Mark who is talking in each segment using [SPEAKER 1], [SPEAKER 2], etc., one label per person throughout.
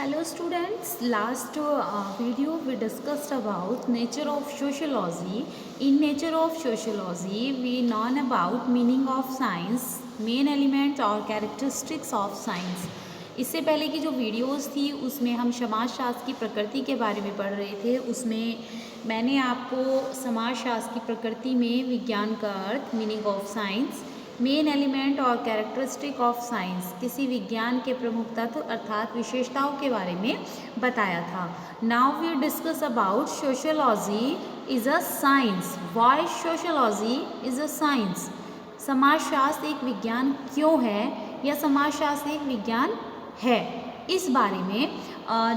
[SPEAKER 1] Hello students, last video we discussed about nature of sociology. In nature of sociology, we learn about meaning of science, main elements और characteristics of science. इससे पहले की जो videos थी उसमें हम समाजशास्त्र की प्रकृति के बारे में पढ़ रहे थे। उसमें मैंने आपको समाजशास्त्र की प्रकृति में विज्ञान का अर्थ, meaning of science, main element और कैरेक्टरिस्टिक ऑफ साइंस, किसी विज्ञान के प्रमुख तत्व अर्थात विशेषताओं के बारे में बताया था। Now we discuss about sociology is a science. Why sociology is a science? समाजशास्त्र एक विज्ञान क्यों है या समाजशास्त्र एक विज्ञान है, इस बारे में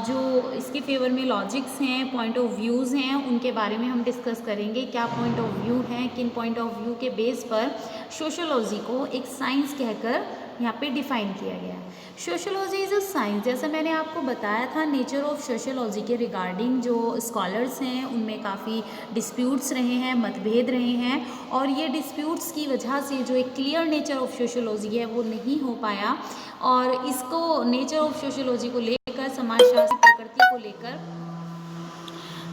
[SPEAKER 1] जो इसके फेवर में लॉजिक्स हैं, पॉइंट ऑफ व्यूज़ हैं, उनके बारे में हम डिस्कस करेंगे। क्या पॉइंट ऑफ व्यू हैं, किन पॉइंट ऑफ व्यू के बेस पर सोशियोलॉजी को एक साइंस कहकर यहाँ पे डिफाइन किया गया है। सोशियोलॉजी इज़ अ साइंस, जैसा मैंने आपको बताया था नेचर ऑफ सोशियोलॉजी के रिगार्डिंग जो स्कॉलर्स हैं उनमें काफ़ी डिस्प्यूट्स रहे हैं, मतभेद रहे हैं, और ये डिस्प्यूट्स की वजह से जो एक क्लियर नेचर ऑफ सोशियोलॉजी है वो नहीं हो पाया। और इसको नेचर ऑफ सोशियोलॉजी को लेकर, समाजशास्त्र प्रकृति को लेकर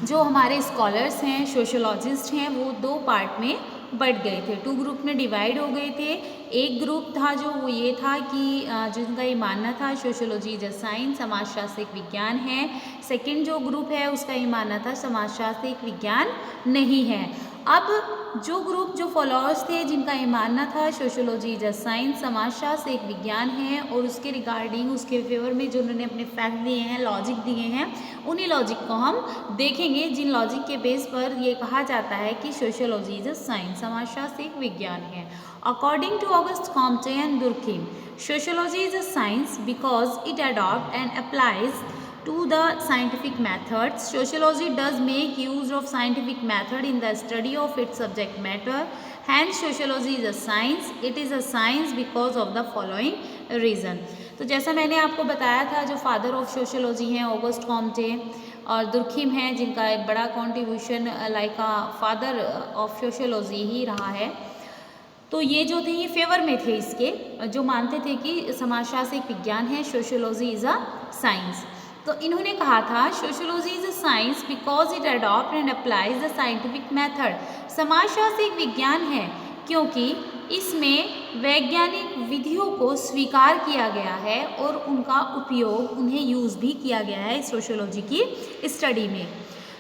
[SPEAKER 1] जो हमारे स्कॉलर्स हैं, सोशियोलॉजिस्ट हैं, वो दो पार्ट में बढ़ गए थे, टू ग्रुप में डिवाइड हो गए थे। एक ग्रुप था जो वो ये था कि जिनका ये मानना था सोशियोलॉजी इज अ साइंस, समाजशास्त्र एक विज्ञान है। सेकंड जो ग्रुप है उसका ये मानना था समाजशास्त्र एक विज्ञान नहीं है। अब जो ग्रुप, जो फॉलोअर्स थे जिनका ये मानना था सोशियोलॉजी इज अ साइंस, समाजशास्त्र एक विज्ञान है, और उसके रिगार्डिंग, उसके फेवर में जो उन्होंने अपने फैक्ट दिए हैं, लॉजिक दिए हैं, उन्हीं लॉजिक को हम देखेंगे जिन लॉजिक के बेस पर ये कहा जाता है कि सोशियोलॉजी इज अ साइंस, समाजशास्त्र एक विज्ञान है। According to Auguste Comte and Durkheim, sociology is a science because it adopt and applies to the scientific methods. Sociology does make use of scientific method in the study of its subject matter. Hence sociology is a science. It is a science because of the following reason. तो जैसा मैंने आपको बताया था, जो father of sociology हैं Auguste Comte और Durkheim हैं, जिनका एक बड़ा contribution like a father of sociology ही रहा है। तो ये जो थे ये फेवर में थे इसके, जो मानते थे कि समाजशास्त्र एक विज्ञान है, सोशियोलॉजी इज अ साइंस। तो इन्होंने कहा था sociology is a science because it adopt and applies the scientific method. समाजशास्त्र एक विज्ञान है क्योंकि इसमें वैज्ञानिक विधियों को स्वीकार किया गया है और उनका उपयोग, उन्हें यूज़ भी किया गया है सोशियोलॉजी की स्टडी में।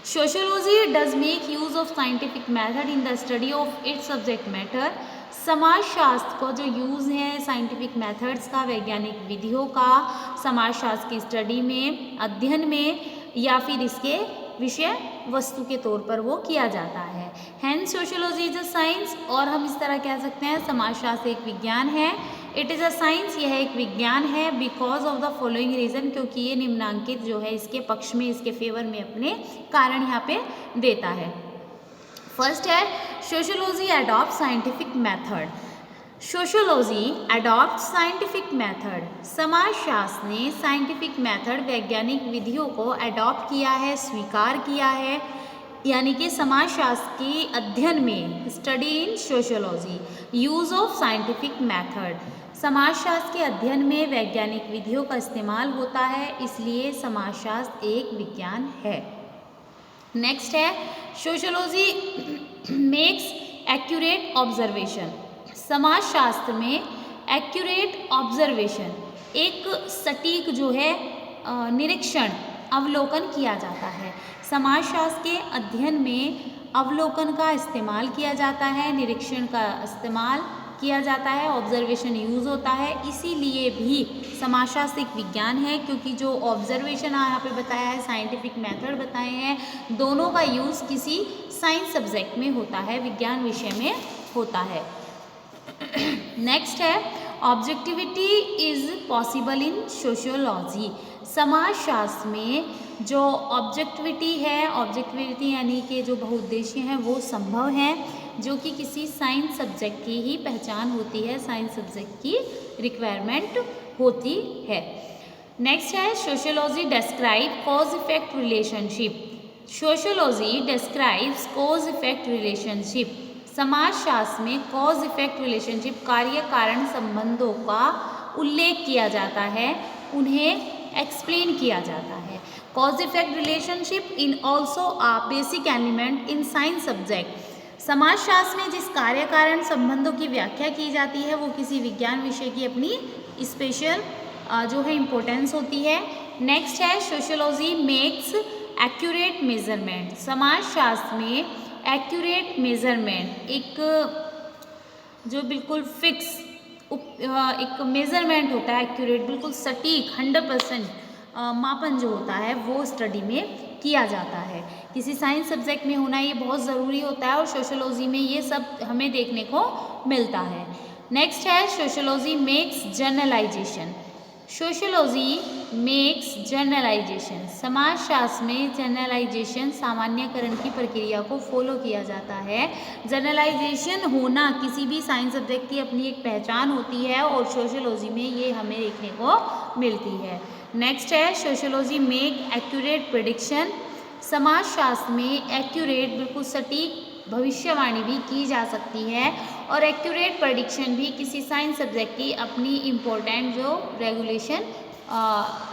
[SPEAKER 1] Sociology does make use of scientific method in the study of its subject matter. समाजशास्त्र का जो यूज़ है साइंटिफिक मेथड्स का, वैज्ञानिक विधियों का समाजशास्त्र की स्टडी में, अध्ययन में, या फिर इसके विषय वस्तु के तौर पर वो किया जाता है। Hence sociology is a science, और हम इस तरह कह सकते हैं समाजशास्त्र एक विज्ञान है। इट इज़ अ साइंस, यह एक विज्ञान है because of the following reason, क्योंकि ये निम्नांकित जो है इसके पक्ष में, इसके फेवर में अपने कारण यहाँ पे देता है। फर्स्ट है sociology adopt scientific method. Sociology adopt scientific method, समाजशास्त्र ने साइंटिफिक मेथड, वैज्ञानिक विधियों को अडॉप्ट किया है, स्वीकार किया है, यानी कि समाजशास्त्र के अध्ययन में, study in sociology, use of scientific method, समाजशास्त्र के अध्ययन में वैज्ञानिक विधियों का इस्तेमाल होता है, इसलिए समाजशास्त्र एक विज्ञान है। नेक्स्ट है सोशियोलॉजी मेक्स एक्यूरेट ऑब्जर्वेशन। समाजशास्त्र में एक्यूरेट ऑब्जर्वेशन, एक सटीक जो है निरीक्षण, अवलोकन किया जाता है। समाजशास्त्र के अध्ययन में अवलोकन का इस्तेमाल किया जाता है, निरीक्षण का इस्तेमाल किया जाता है, ऑब्जर्वेशन यूज़ होता है, इसीलिए भी समाजशास्त्र एक विज्ञान है, क्योंकि जो ऑब्जर्वेशन यहाँ पे बताया है, साइंटिफिक मेथड बताए हैं, दोनों का यूज़ किसी साइंस सब्जेक्ट में होता है, विज्ञान विषय में होता है। नेक्स्ट है objectivity is possible in sociology. समाजशास्त्र में जो ऑब्जेक्टिविटी है, ऑब्जेक्टिविटी यानी कि जो बहुउद्देशीय हैं वो संभव है, जो कि किसी साइंस सब्जेक्ट की ही पहचान होती है, साइंस सब्जेक्ट की रिक्वायरमेंट होती है। नेक्स्ट है sociology describe cause effect relationship. Sociology describes cause effect relationship. समाजशास्त्र में कॉज इफेक्ट रिलेशनशिप, कार्य कारण संबंधों का उल्लेख किया जाता है, उन्हें एक्सप्लेन किया जाता है। Cause effect relationship in also a basic element in science subject. समाजशास्त्र में जिस कार्य कारण संबंधों की व्याख्या की जाती है वो किसी विज्ञान विषय की अपनी स्पेशल जो है इम्पोर्टेंस होती है। नेक्स्ट है सोशियोलॉजी मेक्स एक्यूरेट मेजरमेंट। समाजशास्त्र में एक्यूरेट मेजरमेंट एक जो बिल्कुल फिक्स एक मेजरमेंट होता है, एक्यूरेट बिल्कुल सटीक 100% मापन जो होता है वो स्टडी में किया जाता है। किसी साइंस सब्जेक्ट में होना ये बहुत ज़रूरी होता है और सोशियोलॉजी में ये सब हमें देखने को मिलता है। नेक्स्ट है sociology makes generalization. Sociology makes generalization. समाजशास्त्र में जनरलाइजेशन सामान्यकरण की प्रक्रिया को फॉलो किया जाता है। जनरलाइजेशन होना किसी भी साइंस सब्जेक्ट की अपनी एक पहचान होती है और सोशियोलॉजी में ये हमें देखने को मिलती है। नेक्स्ट है सोशियोलॉजी मेक एक्यूरेट प्रेडिक्शन। समाजशास्त्र में एक्यूरेट बिल्कुल सटीक भविष्यवाणी भी की जा सकती है और एक्यूरेट प्रेडिक्शन भी किसी साइंस सब्जेक्ट की अपनी इम्पोर्टेंट जो रेगुलेशन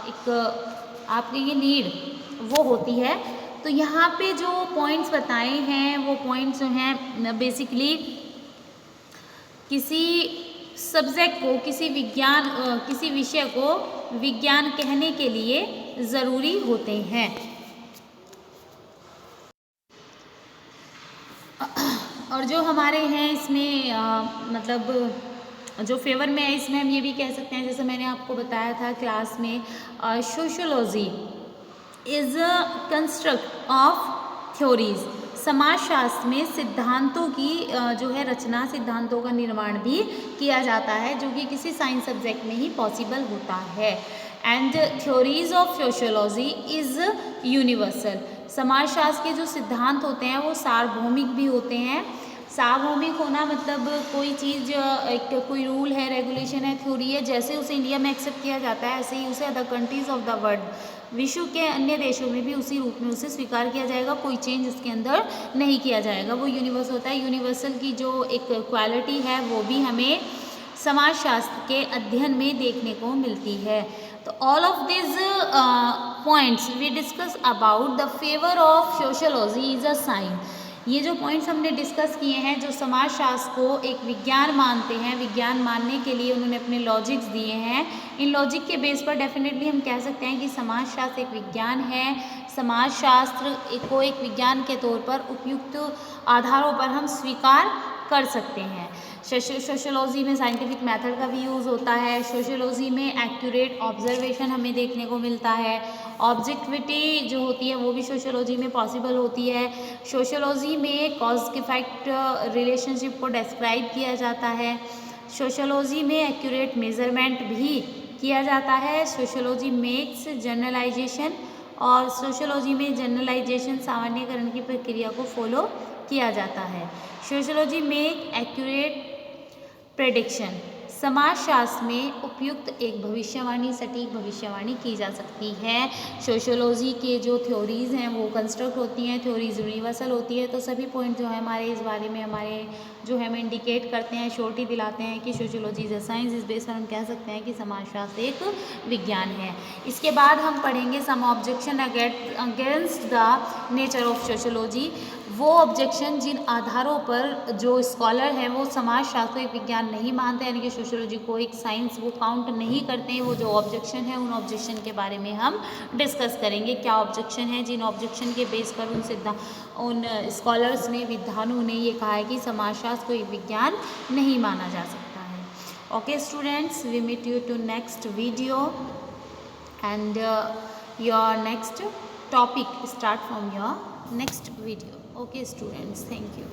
[SPEAKER 1] एक आपकी ये नीड वो होती है। तो यहाँ पे जो पॉइंट्स बताए हैं वो पॉइंट्स जो हैं बेसिकली किसी सब्जेक्ट को किसी विषय को विज्ञान कहने के लिए ज़रूरी होते हैं। और जो हमारे हैं इसमें मतलब जो फेवर में है इसमें हम ये भी कह सकते हैं, जैसे मैंने आपको बताया था क्लास में, sociology is a construct of theories. समाजशास्त्र में सिद्धांतों की जो है रचना, सिद्धांतों का निर्माण भी किया जाता है जो कि किसी साइंस सब्जेक्ट में ही पॉसिबल होता है। And theories of sociology is universal. समाजशास्त्र के जो सिद्धांत होते हैं वो सार्वभौमिक भी होते हैं। सार्वभौमिक होना मतलब कोई चीज़ एक कोई रूल है, रेगुलेशन है, थ्योरी है, जैसे उसे इंडिया में एक्सेप्ट किया जाता है ऐसे ही उसे other countries of the world, विश्व के अन्य देशों में भी उसी रूप में उसे स्वीकार किया जाएगा। कोई चेंज उसके अंदर नहीं किया जाएगा, वो यूनिवर्सल होता है। यूनिवर्सल की जो एक क्वालिटी है वो भी हमें समाजशास्त्र के अध्ययन में देखने को मिलती है। तो all of this points we discuss about the favour of sociology is a science. ये जो पॉइंट्स हमने डिस्कस किए हैं, जो समाजशास्त्र को एक विज्ञान मानते हैं, विज्ञान मानने के लिए उन्होंने अपने लॉजिक्स दिए हैं, इन लॉजिक के बेस पर डेफिनेटली हम कह सकते हैं कि समाजशास्त्र एक विज्ञान है। समाजशास्त्र को एक विज्ञान के तौर पर उपयुक्त आधारों पर हम स्वीकार कर सकते हैं। सोशियोलॉजी में साइंटिफिक मेथड का भी यूज़ होता है। सोशियोलॉजी में एक्यूरेट ऑब्जर्वेशन हमें देखने को मिलता है। ऑब्जेक्टिविटी जो होती है वो भी सोशियोलॉजी में पॉसिबल होती है। सोशियोलॉजी में कॉज इफेक्ट रिलेशनशिप को डिस्क्राइब किया जाता है। सोशियोलॉजी में एक्यूरेट मेजरमेंट भी किया जाता है। सोशियोलॉजी मेक्स जनरलाइजेशन, और सोशियोलॉजी में जनरलाइजेशन सामान्यकरण की प्रक्रिया को फॉलो किया जाता है। सोशियोलॉजी में एक्यूरेट प्रेडिक्शन, समाजशास्त्र में उपयुक्त एक भविष्यवाणी, सटीक भविष्यवाणी की जा सकती है। सोशियोलॉजी के जो थ्योरीज हैं वो कंस्ट्रक्ट होती हैं, थ्योरीज यूनिवर्सल होती है। तो सभी पॉइंट जो है हमारे इस बारे में हमारे जो है हमें इंडिकेट करते हैं, श्योरिटी दिलाते हैं कि सोशियोलॉजी इज अ साइंस। इस बेस पर हम कह सकते हैं कि समाजशास्त्र एक विज्ञान है। इसके बाद हम पढ़ेंगे some objection against the nature of sociology. वो ऑब्जेक्शन जिन आधारों पर जो स्कॉलर हैं वो समाजशास्त्र को एक विज्ञान नहीं मानते, यानी कि सोशियोलॉजी को एक साइंस वो काउंट नहीं करते हैं, वो जो ऑब्जेक्शन है उन ऑब्जेक्शन के बारे में हम डिस्कस करेंगे। क्या ऑब्जेक्शन है जिन ऑब्जेक्शन के बेस पर उन स्कॉलर्स ने, विद्वानों ने ये कहा है कि समाजशास्त्र को एक विज्ञान नहीं माना जा सकता है। Okay students, we meet you to next video and your next topic start from your next video. Okay students, thank you.